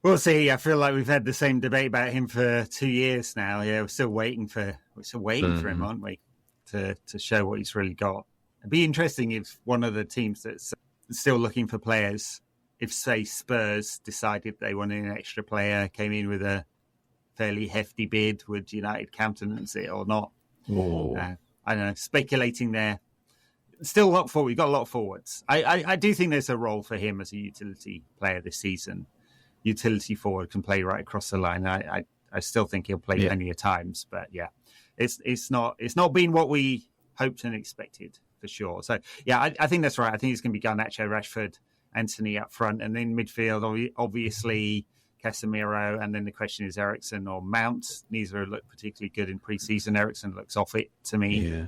We'll see. I feel like we've had the same debate about him for 2 years now. Yeah, we're still waiting for him, aren't we? To show what he's really got. It'd be interesting if one of the teams that's still looking for players if say Spurs decided they wanted an extra player, came in with a fairly hefty bid, would United countenance it or not? I don't know, speculating there. Still not forward. We've got a lot of forwards. I do think there's a role for him as a utility player this season. Utility forward can play right across the line. I still think he'll play plenty of times, but yeah, it's not been what we hoped and expected for sure. So yeah, I think that's right. I think it's going to be Garnacho, Rashford, Anthony up front, and then midfield, obviously Casemiro, and then the question is Eriksen or Mount. Neither look particularly good in pre-season. Eriksen looks off it to me. Yeah,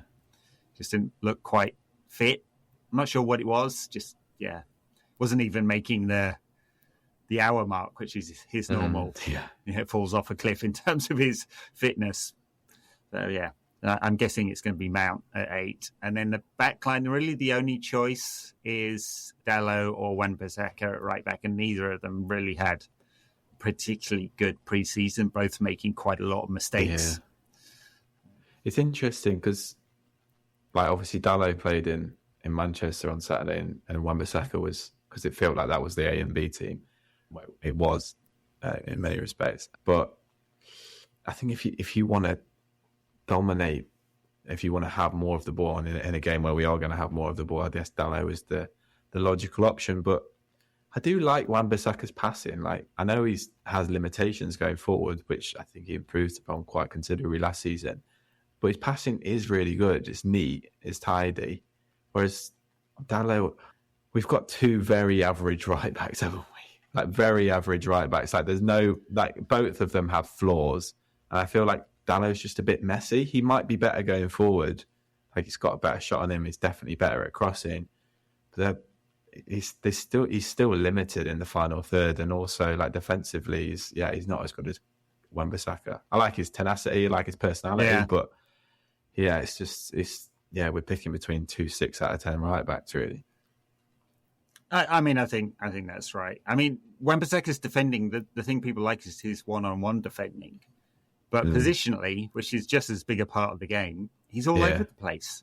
just didn't look quite fit. I'm not sure what it was. Just wasn't even making the hour mark, which is his normal. It falls off a cliff in terms of his fitness. So yeah, I'm guessing it's going to be Mount at 8, and then the back line. Really, the only choice is Dalot or Wan-Bissaka at right back, and neither of them really had particularly good pre-season. Both making quite a lot of mistakes. Yeah. It's interesting because, like, obviously Dalot played in Manchester on Saturday, and Wan-Bissaka was, because it felt like that was the A and B team. Well, it was in many respects, but I think if you want to dominate, if you want to have more of the ball in a game where we are going to have more of the ball, I guess Dalot is the logical option. But I do like Wan-Bissaka's passing. Like, I know he has limitations going forward, which I think he improved upon quite considerably last season. But his passing is really good. It's neat. It's tidy. Whereas Dalot, we've got 2 very average right backs, haven't we? Like, very average right backs. Like, there's no, like, both of them have flaws. And I feel like Dalot's just a bit messy. He might be better going forward. Like, he's got a better shot on him. He's definitely better at crossing. But he's still limited in the final third. And also, like, defensively, he's not as good as Wan-Bissaka. I like his tenacity, I like his personality, but yeah, we're picking between 2 6 out of 10 right backs, really. I mean, I think that's right. I mean, Wan-Bissaka's defending, the thing people like is his one-on-one defending. But positionally, which is just as big a part of the game, he's all over the place.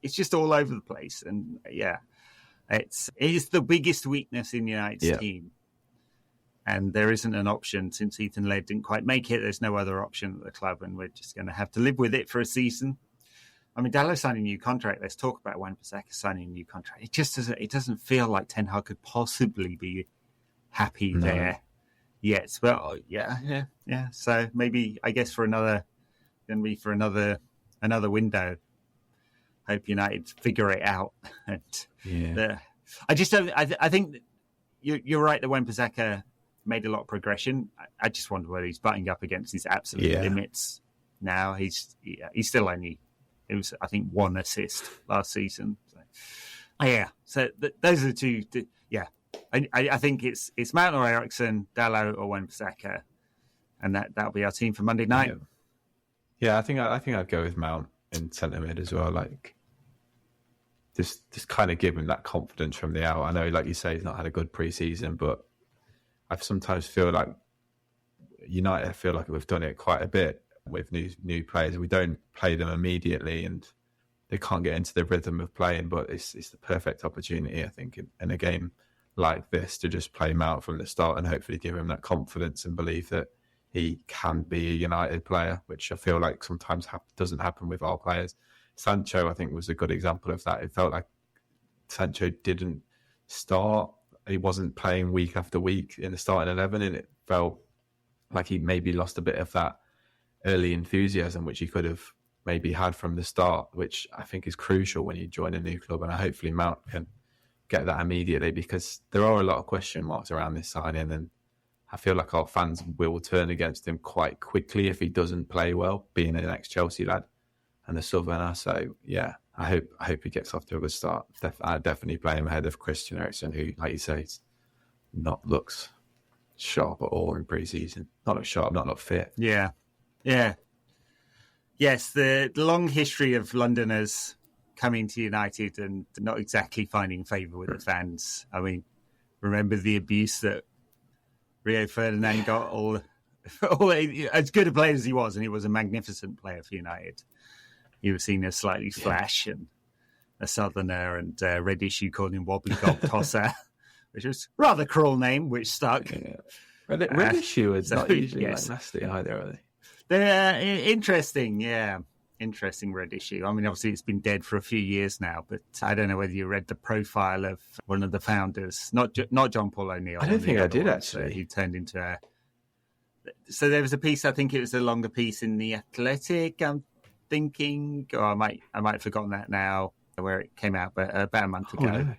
It's just all over the place. And it is the biggest weakness in United's team. And there isn't an option since Ethan Laird didn't quite make it. There's no other option at the club, and we're just going to have to live with it for a season. I mean, Dalot signing a new contract. Let's talk about Wan-Bissaka signing a new contract. It doesn't feel like Ten Hag could possibly be happy there yet. Well, yeah. So maybe, I guess, for another window. Hope United figure it out. I just don't. I think you're right that Wan-Bissaka made a lot of progression. I just wonder whether he's butting up against his absolute limits now. He's still only. It was, I think, 1 assist last season. So those are the 2. I think it's Mount or Eriksen, Dalot or Wan-Bissaka, and that'll be our team for Monday night. Yeah, I think I'd go with Mount in centre mid as well. Like, just kind of give him that confidence from the out. I know, like you say, he's not had a good pre-season, but I sometimes feel like United, I feel like we've done it quite a bit with new players. We don't play them immediately and they can't get into the rhythm of playing, but it's the perfect opportunity, I think, in a game like this to just play him out from the start and hopefully give him that confidence and believe that he can be a United player, which I feel like sometimes doesn't happen with our players. Sancho, I think, was a good example of that. It felt like Sancho didn't start. He wasn't playing week after week in the starting 11, and it felt like he maybe lost a bit of that early enthusiasm, which he could have maybe had from the start, which I think is crucial when you join a new club. And hopefully Mount can get that immediately, because there are a lot of question marks around this signing, and I feel like our fans will turn against him quite quickly if he doesn't play well, being an ex-Chelsea lad and a Southerner. So yeah, I hope he gets off to a good start. I definitely play him ahead of Christian Eriksen, who, like you say, looks sharp at all in pre-season. Not look sharp, not look fit. Yeah. Yes, the long history of Londoners coming to United and not exactly finding favour with the fans. I mean, remember the abuse that Rio Ferdinand got all as good a player as he was, and he was a magnificent player for United. He was seen as slightly flash and a Southerner, and Reddish, you called him wobbly gob tosser. which was a rather cruel name, which stuck. Yeah. Red issue is not usually yes. nasty either, are they? They're interesting, yeah. Interesting red issue. I mean, obviously it's been dead for a few years now, but I don't know whether you read the profile of one of the founders, not John Paul O'Neill. I don't think I did, actually. He turned into a... So there was a piece, I think it was a longer piece in The Athletic, I'm thinking, or I might have forgotten that now, where it came out, but about a month ago. No.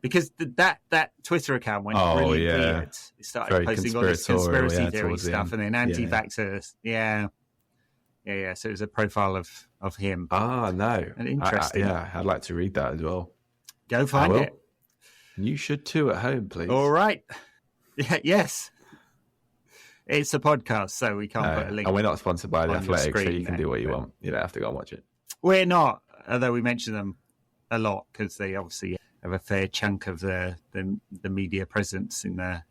Because that Twitter account went really weird. It started Very posting all this conspiracy theory stuff and then anti-vaxxers. Yeah. So it was a profile of him. Ah, no. And interesting. I'd like to read that as well. Go find it. You should too at home, please. All right. Yeah, yes. It's a podcast, so we can't put a link. And we're not sponsored by The Athletic, so you can do what you but... want. You don't have to go and watch it. We're not, although we mention them a lot because they obviously have a fair chunk of the media presence in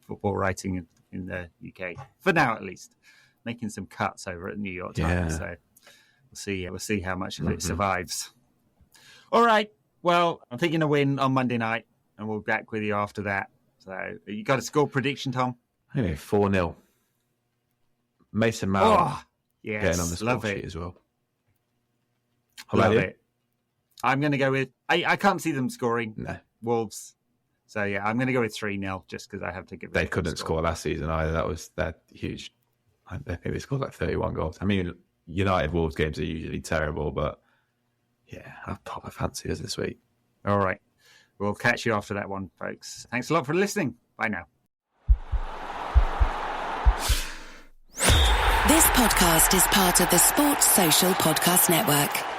football writing in the UK, for now at least. Making some cuts over at the New York Times, so we'll see how much of it survives. All right, well, I'm thinking a win on Monday night, and we'll be back with you after that. So, you got a score prediction, Tom? 4-0. Mason Mount getting on the score sheet as well. Love it. I'm going to go with... I can't see them scoring. No. Wolves. So, I'm going to go with 3-0 just because I have to give it They couldn't score last season either. That huge. I think they scored like 31 goals. I mean, United Wolves games are usually terrible, but I proper fancy us this week. All right. We'll catch you after that one, folks. Thanks a lot for listening. Bye now. This podcast is part of the Sports Social Podcast Network.